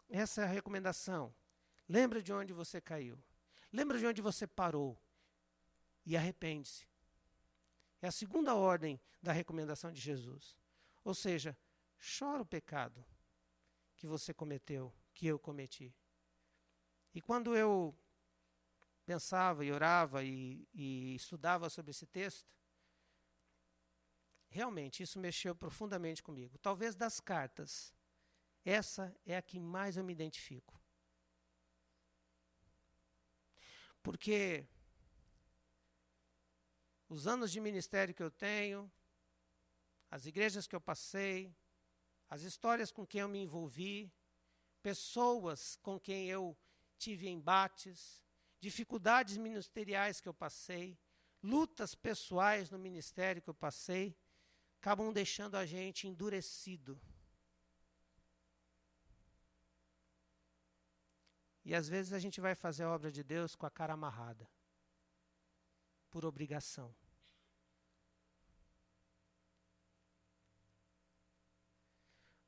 Essa é a recomendação. Lembra de onde você caiu. Lembra de onde você parou. E arrepende-se. É a segunda ordem da recomendação de Jesus. Ou seja, chora o pecado que você cometeu, que eu cometi. E quando eu pensava e orava e estudava sobre esse texto, realmente isso mexeu profundamente comigo. Talvez das cartas, essa é a que mais eu me identifico. Porque os anos de ministério que eu tenho, as igrejas que eu passei, as histórias com quem eu me envolvi, pessoas com quem eu tive embates, dificuldades ministeriais que eu passei, lutas pessoais no ministério que eu passei, acabam deixando a gente endurecido. E às vezes a gente vai fazer a obra de Deus com a cara amarrada, por obrigação.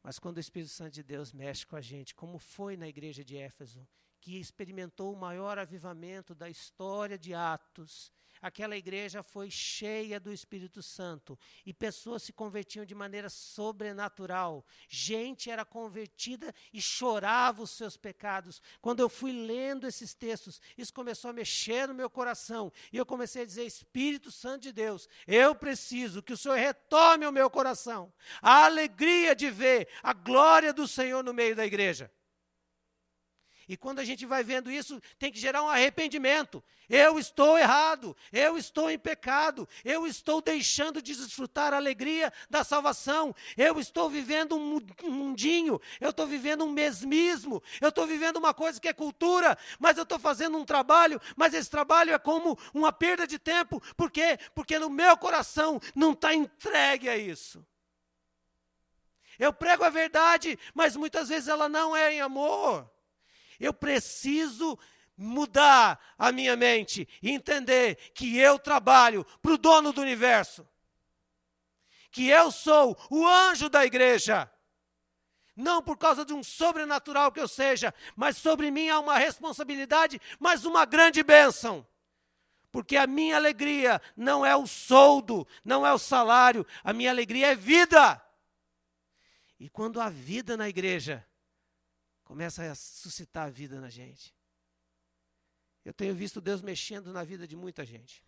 Mas quando o Espírito Santo de Deus mexe com a gente, como foi na igreja de Éfeso, que experimentou o maior avivamento da história de Atos, aquela igreja foi cheia do Espírito Santo e pessoas se convertiam de maneira sobrenatural. Gente era convertida e chorava os seus pecados. Quando eu fui lendo esses textos, isso começou a mexer no meu coração e eu comecei a dizer: Espírito Santo de Deus, eu preciso que o Senhor retome o meu coração, a alegria de ver a glória do Senhor no meio da igreja. E quando a gente vai vendo isso, tem que gerar um arrependimento. Eu estou errado, eu estou em pecado, eu estou deixando de desfrutar a alegria da salvação, eu estou vivendo um mundinho, eu estou vivendo um mesmismo, eu estou vivendo uma coisa que é cultura, mas eu estou fazendo um trabalho, mas esse trabalho é como uma perda de tempo. Por quê? Porque no meu coração não está entregue a isso. Eu prego a verdade, mas muitas vezes ela não é em amor. Eu preciso mudar a minha mente e entender que eu trabalho para o dono do universo. Que eu sou o anjo da igreja. Não por causa de um sobrenatural que eu seja, mas sobre mim há uma responsabilidade, mas uma grande bênção. Porque a minha alegria não é o soldo, não é o salário, a minha alegria é vida. E quando há vida na igreja, começa a suscitar a vida na gente. Eu tenho visto Deus mexendo na vida de muita gente.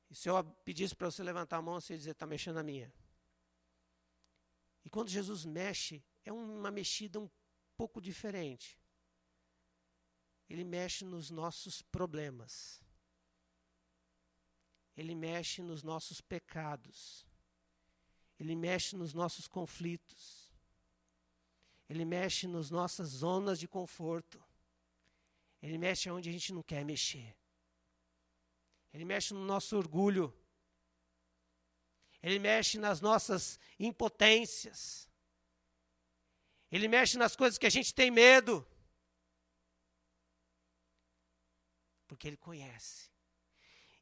E se eu pedisse para você levantar a mão, você ia dizer: está mexendo na minha. E quando Jesus mexe, é uma mexida um pouco diferente. Ele mexe nos nossos problemas. Ele mexe nos nossos pecados. Ele mexe nos nossos conflitos. Ele mexe nas nossas zonas de conforto. Ele mexe onde a gente não quer mexer. Ele mexe no nosso orgulho. Ele mexe nas nossas impotências. Ele mexe nas coisas que a gente tem medo. Porque Ele conhece.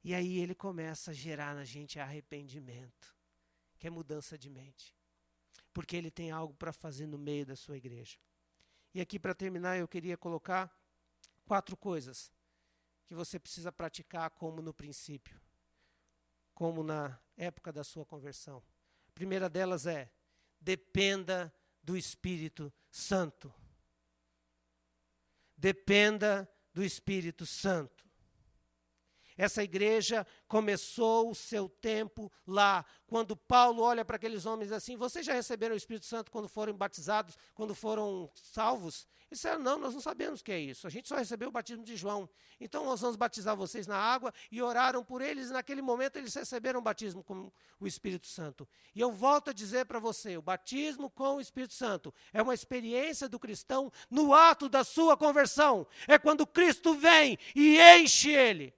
E aí Ele começa a gerar na gente arrependimento. Que é mudança de mente. Porque Ele tem algo para fazer no meio da sua igreja. E aqui, para terminar, eu queria colocar 4 coisas que você precisa praticar como no princípio, como na época da sua conversão. A primeira delas é: dependa do Espírito Santo. Dependa do Espírito Santo. Essa igreja começou o seu tempo lá. Quando Paulo olha para aqueles homens assim, vocês já receberam o Espírito Santo quando foram batizados, quando foram salvos? Eles disseram, não, nós não sabemos o que é isso. A gente só recebeu o batismo de João. Então nós vamos batizar vocês na água, e oraram por eles, e naquele momento eles receberam o batismo com o Espírito Santo. E eu volto a dizer para você, o batismo com o Espírito Santo é uma experiência do cristão no ato da sua conversão. É quando Cristo vem e enche ele.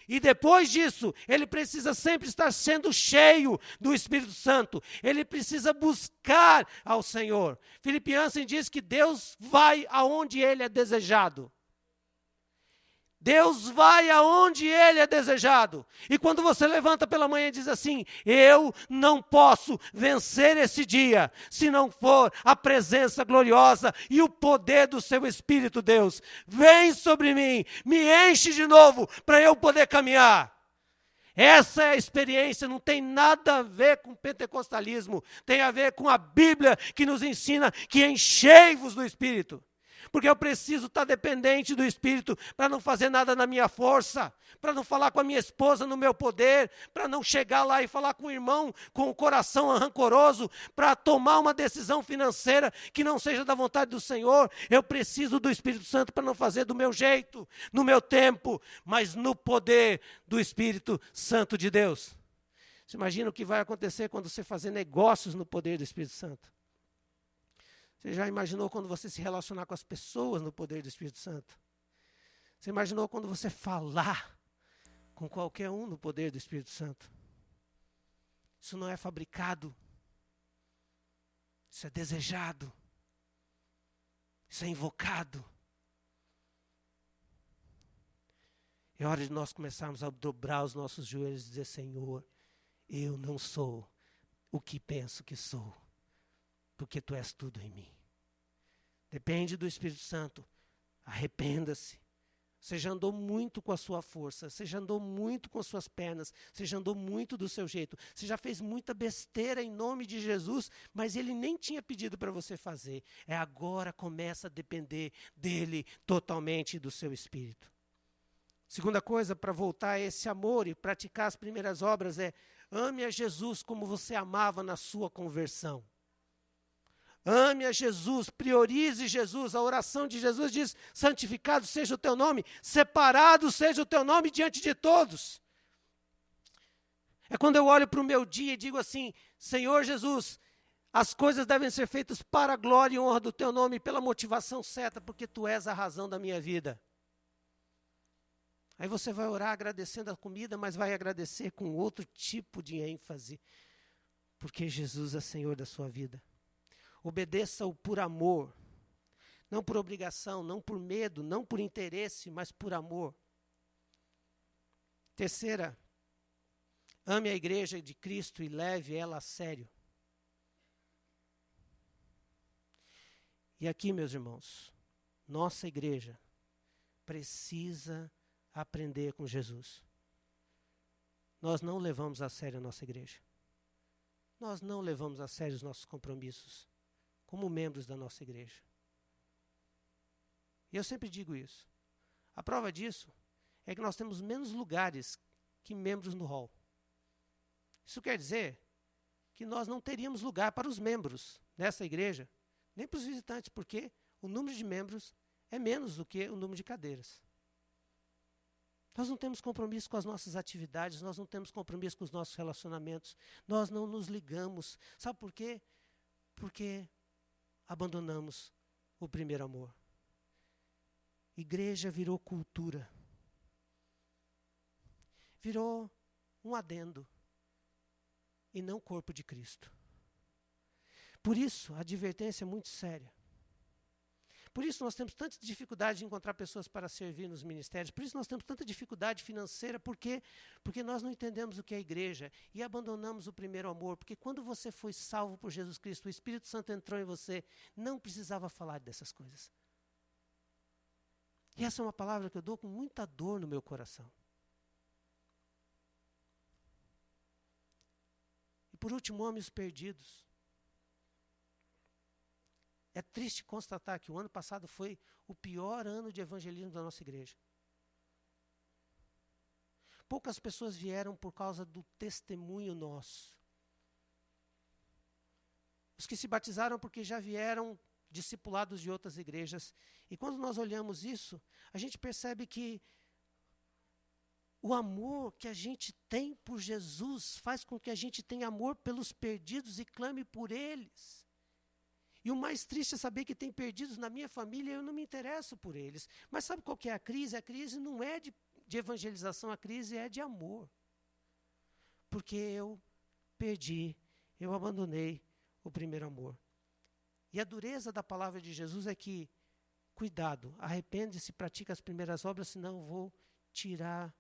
E depois disso, ele precisa sempre estar sendo cheio do Espírito Santo. Ele precisa buscar ao Senhor. Philip Yancey diz que Deus vai aonde ele é desejado. Deus vai aonde ele é desejado. E quando você levanta pela manhã e diz assim, eu não posso vencer esse dia, se não for a presença gloriosa e o poder do seu Espírito, Deus. Vem sobre mim, me enche de novo, para eu poder caminhar. Essa é a experiência, não tem nada a ver com pentecostalismo, tem a ver com a Bíblia que nos ensina que enchei-vos do Espírito. Porque eu preciso estar dependente do Espírito para não fazer nada na minha força, para não falar com a minha esposa no meu poder, para não chegar lá e falar com o irmão com o coração rancoroso, para tomar uma decisão financeira que não seja da vontade do Senhor. Eu preciso do Espírito Santo para não fazer do meu jeito, no meu tempo, mas no poder do Espírito Santo de Deus. Você imagina o que vai acontecer quando você fazer negócios no poder do Espírito Santo? Você já imaginou quando você se relacionar com as pessoas no poder do Espírito Santo? Você imaginou quando você falar com qualquer um no poder do Espírito Santo? Isso não é fabricado. Isso é desejado. Isso é invocado. É hora de nós começarmos a dobrar os nossos joelhos e dizer, Senhor, eu não sou o que penso que sou, porque Tu és tudo em mim. Depende do Espírito Santo. Arrependa-se. Você já andou muito com a sua força, você já andou muito com as suas pernas, você já andou muito do seu jeito, você já fez muita besteira em nome de Jesus, mas Ele nem tinha pedido para você fazer. É agora, começa a depender dEle totalmente, do seu Espírito. Segunda coisa, para voltar a esse amor e praticar as primeiras obras, é ame a Jesus como você amava na sua conversão. Ame a Jesus, priorize Jesus. A oração de Jesus diz, santificado seja o teu nome, separado seja o teu nome diante de todos. É quando eu olho para o meu dia e digo assim, Senhor Jesus, as coisas devem ser feitas para a glória e honra do teu nome, pela motivação certa, porque Tu és a razão da minha vida. Aí você vai orar agradecendo a comida, mas vai agradecer com outro tipo de ênfase, porque Jesus é Senhor da sua vida. Obedeça-o por amor, não por obrigação, não por medo, não por interesse, mas por amor. Terceira, ame a igreja de Cristo e leve ela a sério. E aqui, meus irmãos, nossa igreja precisa aprender com Jesus. Nós não levamos a sério a nossa igreja. Nós não levamos a sério os nossos compromissos como membros da nossa igreja. E eu sempre digo isso. A prova disso é que nós temos menos lugares que membros no hall. Isso quer dizer que nós não teríamos lugar para os membros dessa igreja, nem para os visitantes, porque o número de membros é menos do que o número de cadeiras. Nós não temos compromisso com as nossas atividades, nós não temos compromisso com os nossos relacionamentos, nós não nos ligamos. Sabe por quê? Porque abandonamos o primeiro amor. Igreja virou cultura. Virou um adendo e não corpo de Cristo. Por isso, a advertência é muito séria. Por isso nós temos tanta dificuldade de encontrar pessoas para servir nos ministérios. Por isso nós temos tanta dificuldade financeira. Por quê? Porque nós não entendemos o que é igreja e abandonamos o primeiro amor. Porque quando você foi salvo por Jesus Cristo, o Espírito Santo entrou em você, não precisava falar dessas coisas. E essa é uma palavra que eu dou com muita dor no meu coração. E por último, ame os perdidos. É triste constatar que o ano passado foi o pior ano de evangelismo da nossa igreja. Poucas pessoas vieram por causa do testemunho nosso. Os que se batizaram porque já vieram discipulados de outras igrejas. E quando nós olhamos isso, a gente percebe que o amor que a gente tem por Jesus faz com que a gente tenha amor pelos perdidos e clame por eles. E o mais triste é saber que tem perdidos na minha família e eu não me interesso por eles. Mas sabe qual que é a crise? A crise não é de evangelização, a crise é de amor. Porque eu perdi, eu abandonei o primeiro amor. E a dureza da palavra de Jesus é que, cuidado, arrepende-se, pratica as primeiras obras, senão eu vou tirar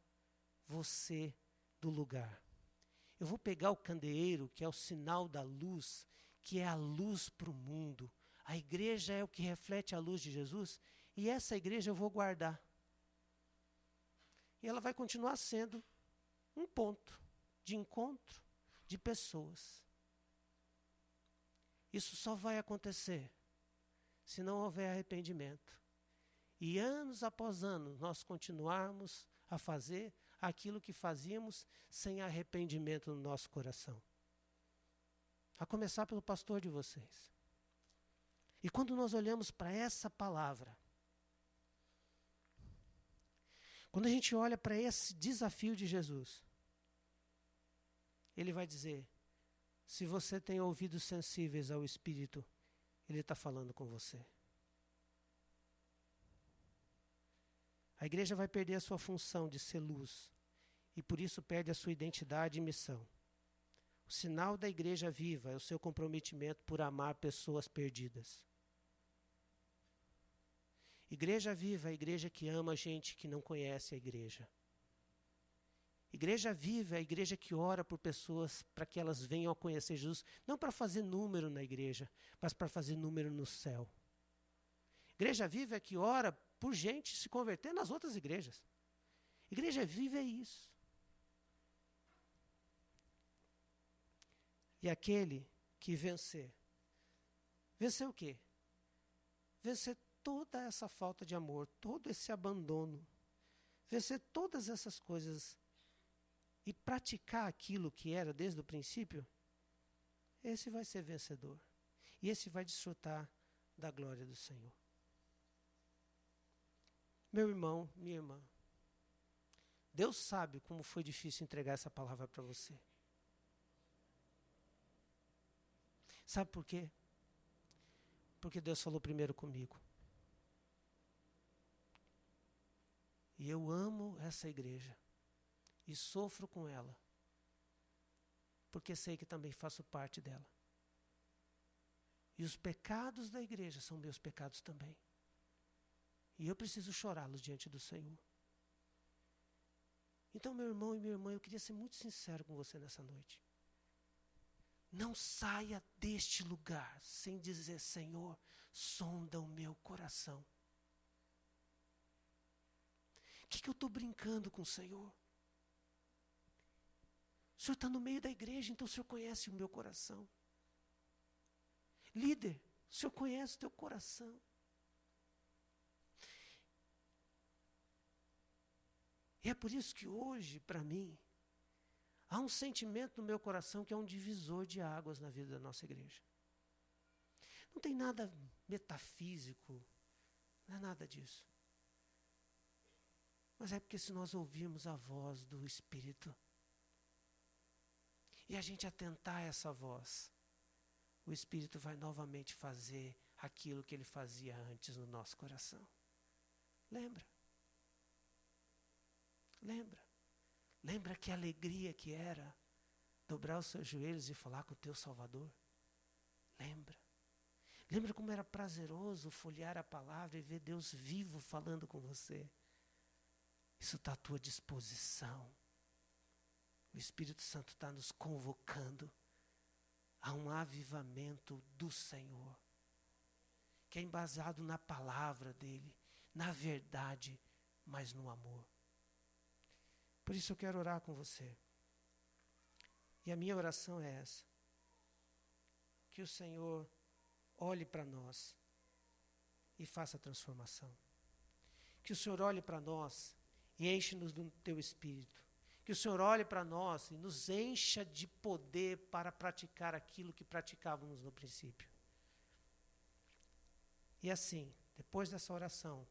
você do lugar. Eu vou pegar o candeeiro, que é o sinal da luz, que é a luz para o mundo. A igreja é o que reflete a luz de Jesus, e essa igreja eu vou guardar. E ela vai continuar sendo um ponto de encontro de pessoas. Isso só vai acontecer se não houver arrependimento. E anos após anos nós continuarmos a fazer aquilo que fazíamos sem arrependimento no nosso coração. A começar pelo pastor de vocês. E quando nós olhamos para essa palavra, quando a gente olha para esse desafio de Jesus, ele vai dizer, se você tem ouvidos sensíveis ao Espírito, ele está falando com você. A igreja vai perder a sua função de ser luz, e por isso perde a sua identidade e missão. O sinal da igreja viva é o seu comprometimento por amar pessoas perdidas. Igreja viva é a igreja que ama gente que não conhece a igreja. Igreja viva é a igreja que ora por pessoas para que elas venham a conhecer Jesus, não para fazer número na igreja, mas para fazer número no céu. Igreja viva é que ora por gente se converter nas outras igrejas. Igreja viva é isso. E aquele que vencer. Vencer o quê? Vencer toda essa falta de amor, todo esse abandono. Vencer todas essas coisas e praticar aquilo que era desde o princípio, esse vai ser vencedor. E esse vai desfrutar da glória do Senhor. Meu irmão, minha irmã, Deus sabe como foi difícil entregar essa palavra para você. Sabe por quê? Porque Deus falou primeiro comigo. E eu amo essa igreja. E sofro com ela. Porque sei que também faço parte dela. E os pecados da igreja são meus pecados também. E eu preciso chorá-los diante do Senhor. Então, meu irmão e minha irmã, eu queria ser muito sincero com você nessa noite. Não saia deste lugar sem dizer, Senhor, sonda o meu coração. O que eu estou brincando com o Senhor? O Senhor está no meio da igreja, então o Senhor conhece o meu coração. Líder, o Senhor conhece o teu coração. E é por isso que hoje, para mim, há um sentimento no meu coração que é um divisor de águas na vida da nossa igreja. Não tem nada metafísico, não é nada disso. Mas é porque se nós ouvirmos a voz do Espírito, e a gente atentar a essa voz, o Espírito vai novamente fazer aquilo que ele fazia antes no nosso coração. Lembra? Lembra? Lembra que alegria que era dobrar os seus joelhos e falar com o teu Salvador? Lembra? Lembra como era prazeroso folhear a palavra e ver Deus vivo falando com você? Isso está à tua disposição. O Espírito Santo está nos convocando a um avivamento do Senhor, que é embasado na palavra dEle, na verdade, mas no amor. Por isso eu quero orar com você. E a minha oração é essa. Que o Senhor olhe para nós e faça a transformação. Que o Senhor olhe para nós e enche-nos do teu Espírito. Que o Senhor olhe para nós e nos encha de poder para praticar aquilo que praticávamos no princípio. E assim, depois dessa oração,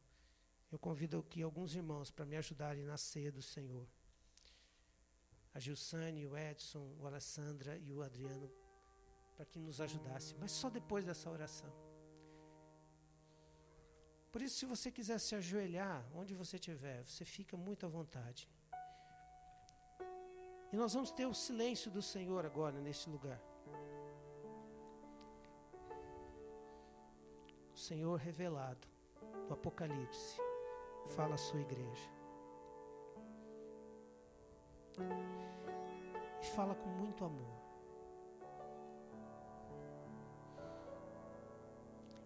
eu convido aqui alguns irmãos para me ajudarem na ceia do Senhor. A Gilsane, o Edson, o Alessandra e o Adriano, para que nos ajudassem, mas só depois dessa oração. Por isso, se você quiser se ajoelhar, onde você estiver, você fica muito à vontade. E nós vamos ter o silêncio do Senhor agora, neste lugar. O Senhor revelado, do Apocalipse, fala à sua igreja. E fala com muito amor.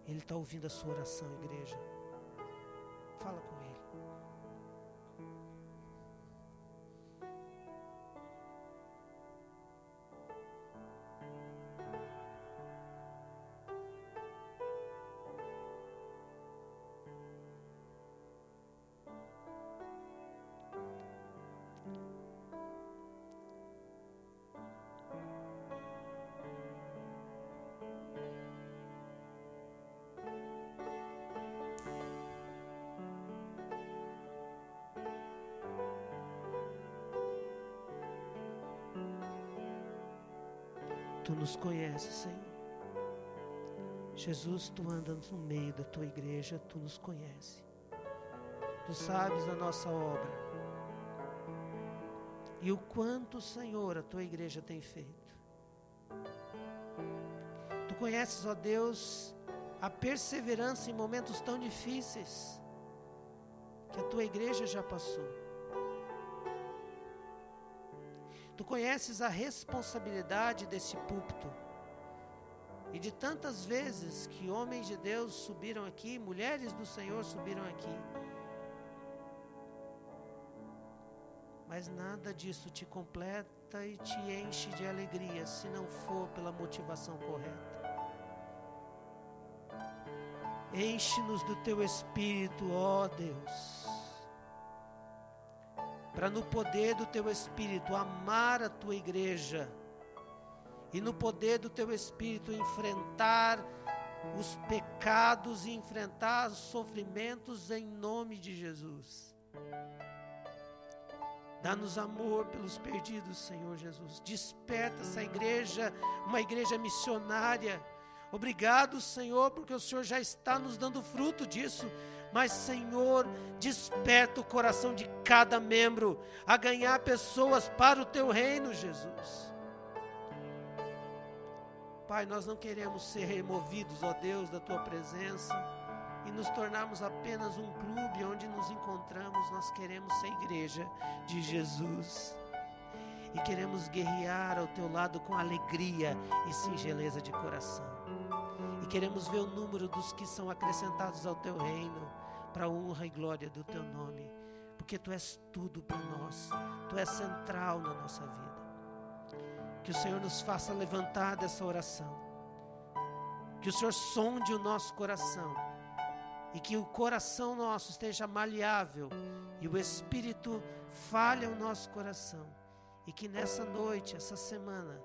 Ele está ouvindo a sua oração, igreja. Fala com Ele. Tu nos conheces, Senhor. Jesus, Tu andas no meio da Tua igreja, Tu nos conheces. Tu sabes a nossa obra. E o quanto, Senhor, a Tua igreja tem feito. Tu conheces, ó Deus, a perseverança em momentos tão difíceis que a Tua igreja já passou. Tu conheces a responsabilidade desse púlpito e de tantas vezes que homens de Deus subiram aqui, mulheres do Senhor subiram aqui. Mas nada disso te completa e te enche de alegria se não for pela motivação correta. Enche-nos do Teu Espírito, ó Deus, para no poder do Teu Espírito amar a Tua igreja e no poder do Teu Espírito enfrentar os pecados e enfrentar os sofrimentos em nome de Jesus. Dá-nos amor pelos perdidos, Senhor Jesus. Desperta essa igreja, uma igreja missionária. Obrigado, Senhor, porque o Senhor já está nos dando fruto disso. Mas, Senhor, desperta o coração de cada membro a ganhar pessoas para o Teu reino, Jesus. Pai, nós não queremos ser removidos, ó Deus, da Tua presença e nos tornarmos apenas um clube onde nos encontramos. Nós queremos ser igreja de Jesus e queremos guerrear ao Teu lado com alegria e singeleza de coração. E queremos ver o número dos que são acrescentados ao Teu reino, para a honra e glória do Teu nome, porque Tu és tudo para nós, Tu és central na nossa vida. Que o Senhor nos faça levantar dessa oração, que o Senhor sonde o nosso coração, e que o coração nosso esteja maleável, e o Espírito fale ao nosso coração, e que nessa noite, essa semana,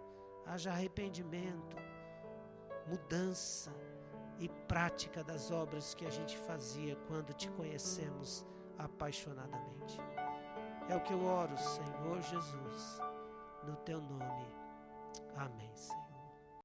haja arrependimento, mudança e prática das obras que a gente fazia quando Te conhecemos apaixonadamente. É o que eu oro, Senhor Jesus, no Teu nome. Amém, Senhor.